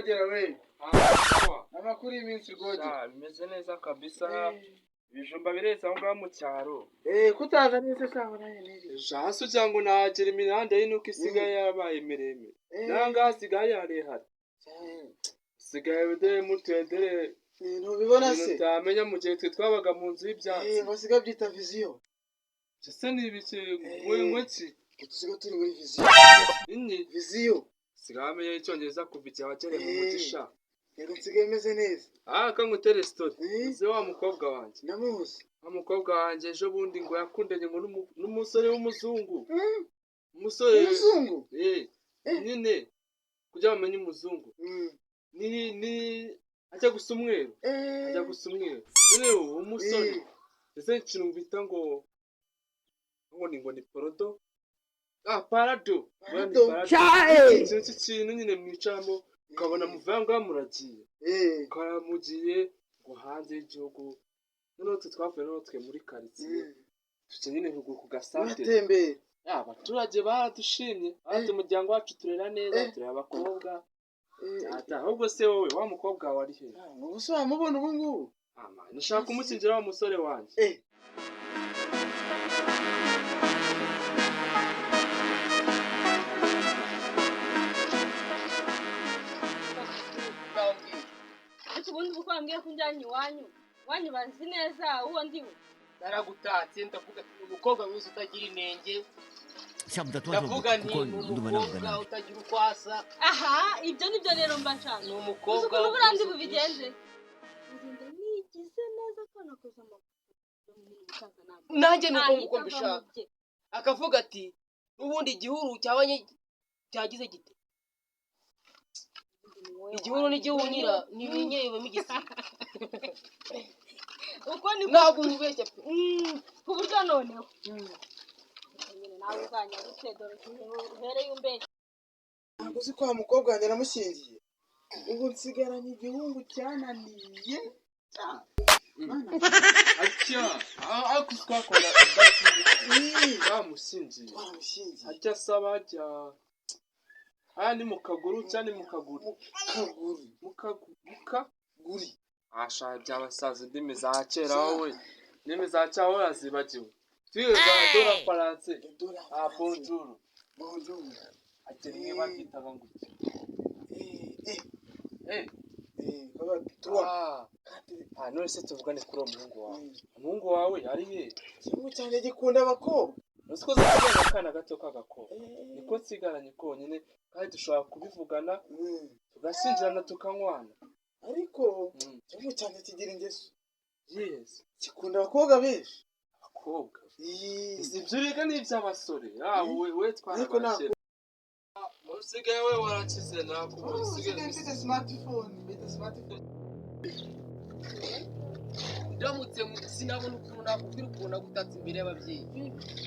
Rwogera we. Amakuru y'iminsi Rwogera. Bimeze neza kabisa. Ibijumba biretse aho ngaho mu cyaro. Kutaza neza cyangwa naye niri. Hasi ugira ngo nagera imihanda y'inuko isigaye yabaye miremire. Nanga hasigaye harehare. Sigaye bide mutedere. Ntubibona se? Utamenya mu gihe twe twabaga mu nzu y'ibyatsi. Basiga byita vision. Ese ni ibiki ngweki? Tusiga turi muri vision. Nini vision? Sigameye icyongereza kuva igihe wagereye mu mugisha. Yego nsigaye meze neza. Kangutere story. Uzi wa mukobwa wanjye. Ndamuzi. Wa mukobwa wanjye ejo bundi ngo yakundanye ngo n'umusore w'umuzungu. Umusore w'umuzungu? Nyine kugira bamenye umuzungu. Ni ajya gusa umweru. Ajya gusa umweru. None umusore ese ikintu bita ngo ni porodo. Parado. Iki kintu nyine mwicaramo ukabona muvanga muragiye. Karamugiye ngo hanze y'igihugu. Noneho twavuye no twe muri quartier. Tuce nyine ku gasante. Batembeye. Abaturage baradushimye. Ati umuryango wacu turera neza, turera abakobwa. Ahubwo se wowe wa mukobwa wari he? Ubuse wamubona ubu ngubu? Nashaka kumusingira wa musore wanjye. Ubundi uko wambwiye ko njyanye iwanyu bazi neza uwo ndiwe. Naragutatse ndavuga umukobwa mwiza utagira inenge. Ndavuga ni umukobwa utagira ukwasa. Aha, ibyo nibyo rero mba nshaka. Ni umukobwa w'uburandi bubigenze. Ngenda nigize neza ko nakoze nanjye nuko mbishaka. Akavuga ati ubundi igihuru cyabanye cyagize gite. Igihuru n'igihunyira nibinyeba migisi. Uko ni ntabwo ubeshya pe. Ku buryo noneho. Nawe uzanya gusedora uhereye umbeshya. Ntabwo uzi ko mukobwa wanjye namushingiye. Ubu nsigaranye igihungu cyananiye. Atya, twakora bamusingiye. Ajya saba ajya ni mu kaguru cyane mu kaguru. Mukaguri. Asha by'abasaza indimi za kera wowe. Indimi za kera warazibagiwe. Twiga dola France. Bonjour. Bonjour. Atemwe bakitaga ngo. None se tuvugane kuri uwo muhungu wawe. Umuhungu wawe ari he? Igihugu cyanjye gikunda abakobwa. Uzi ko zisigaranye akana gato k'agakobwa. Niko nsigaranye konyine kandi dushobora kubivugana tugashyingirana tukanywana. Ariko igihugu cyanjye kigira ingeso. Yes. Gikunda abakobwa benshi. Abakobwa? Ibyo biga ni iby'abasore. We twarabakera. Usigaye we warakize nakubona. Usigaye mfite smartphone. Ndamutse sinabona ukuntu nakubwira ukuntu nagutatse imbere y'ababyeyi.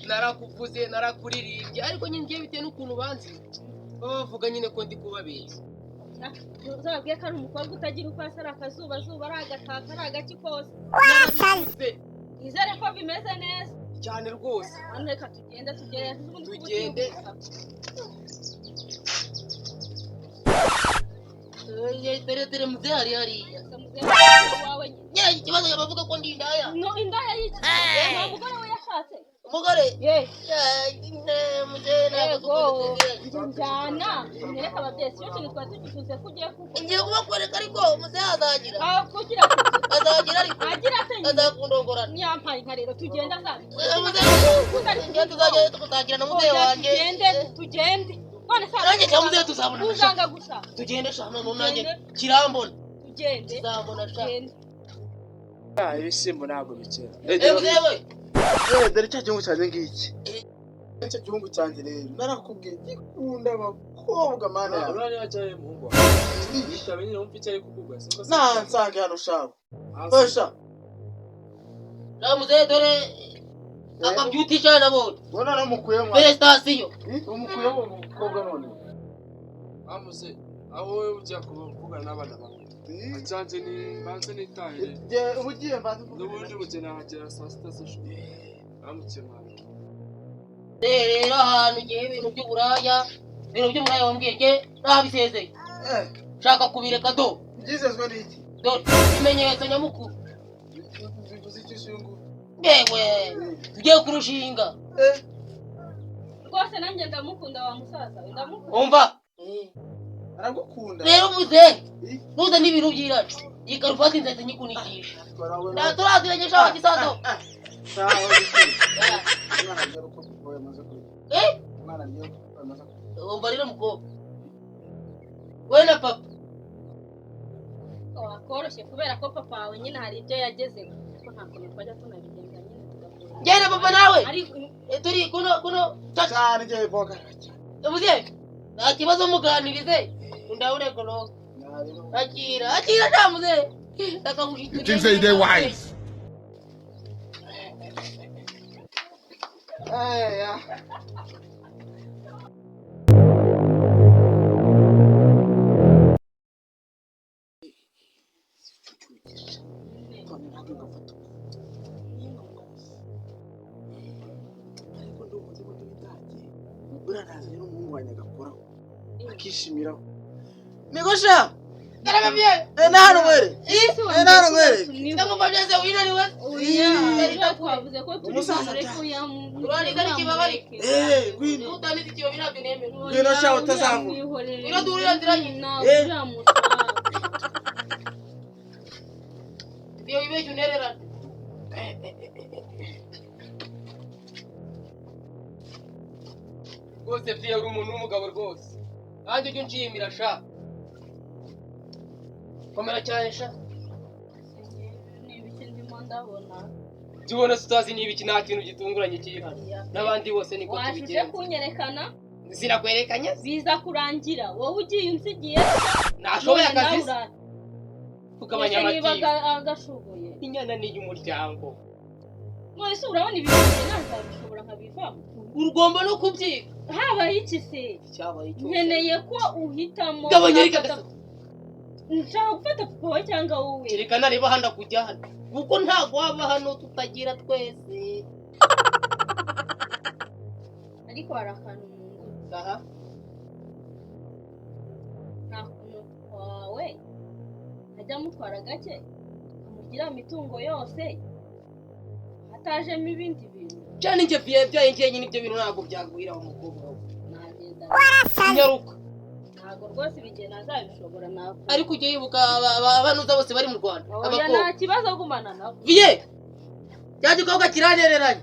Narakuvuze narakuririmbye ariko nyine ngiye bitewe n'ukuntu banzi. Bavuga nyine ko ndi kubabeshya. Uzababwiye ko ari umukobwa utagira uko asa ari akazuba ari agataka ari agaki kose. Nizere ko bimeze neza. Cyane rwose. Reka tugende. Dore muzee hariya. Wawe nyine ikibazo yabavuga ko ndi indaya. No indaya y'iki? Nta mugore we yashatse. Umugore? Muzee ntabwo njyana. Nyereka ababyeyi siyo kintu twari tugifuze ko ugiye kuko. Ngiye kubakwereka ariko muzee azagira. Kugira azagira ariko. Agira ate nyine. Azakundongorana. Nyampaye nka rero tugenda zaza. Muzee tuzagira na muzee wanjye. Tugende. None se nanjye cyangwa muzee tuzabona. Uzanga gusa. Tugende shano nanjye kirambona. Tugende. Tuzabona shano. Ibishyimbo ntabwo bikera. Muzee we. Dore cya gihugu cyanjye ngiki. Icyo gihugu cyanjye rero narakubwiye gikunda abakobwa mana yawe. Urani wajaye muhungu. Yitabe nyine umva icyo ari kukubwa. Nsange hano shaka. Osha. Muzee dore akabyuti cyane nabonye. Bona namukuyemo. Prestation. Umukuyemo umukobwa none. Muzee aho wowe ujya kuvugana n'abana bawe. Ajanje ni banze nitahire. Ubugiye mbanze n'ubundi bugena hagera saa sita z'ijoro. Amukemana. Rero ahantu ngiye ibintu by'uburaya wambwiye nge nabisezeye. shaka kubireka do byizezwe n'iki do imenyetso nyamukuru bivuze iki shungu yewe tugiye kurushinga rwose nanjye ndamukunda wa musaza ndamukunda umva aragukunda rero muze nuza n'ibintu byiracu iyi karuvati nzahita nyikunikisha turaziranye shaho gisazo sawa mwana rero ko boye maze kuri mwana rero ko maze kuri umva rero mukobwa we na papa wakoroshye kubera ko papa wawe nyine hari ibyo yagezeho ko nta kuntu twajya tunabigenza nyine tugakora genda papa nawe ariko turi kuno cyane je boga ubuze nta kibazo muganirize ndabure kono akira ndamuze You think say they wise? ya uranaza rero umuhungu wanjye agakoraho akishimiraho nigosha karababye nahano mwere nahano mwere ndagomba byose winaniwe oya twavuze ko turi kumureka urani kandi kibabari gwino utanditse ikiyo binabyo nemera gwino shaho utazavuga ino durira ndiranye iyo ibeshye unererana rwose vye uri umuntu w'umugabo rwose kandi ujya unshimira sha komera cyane sha n'ibiki ndimo ndabona tubona tutazi niba iki nta kintu gitunguranye kiri hano n'abandi bose niko washuje tubigenza kunyerekana sinakwerekanye biza kurangira wowe ugiye unsigiye nashoboye akazi kugabanya niba amatiyo agashoboye inyana ni iy'umuryango mwese urabona ibintu nazabishobora nkabivamo urugomba no kubyiga habaye iki se cyabaye cyo nkeneye ko uhitamo gabanya ariko agasa nshaka gufata papa wawe cyangwa wowe kerekana reba handa kujya hano kuko ntago waba hano tutagira twese ariko hari akantu mu nzu aha nta kuntu wawe ajya amutwara gake amugira imitungo yose hatajemo ibindi bintu cyane njye byaye njye n'ibyo bintu ntabwo byagwira umukobwa wawe nagenda nyaruka ntabwo rwose ibigeni azabishobora ntabwo ariko ujye yibuka abanuza bose bari mu Rwanda oya nta kibazo gumana nabo viye cya gikobwa kiranereranye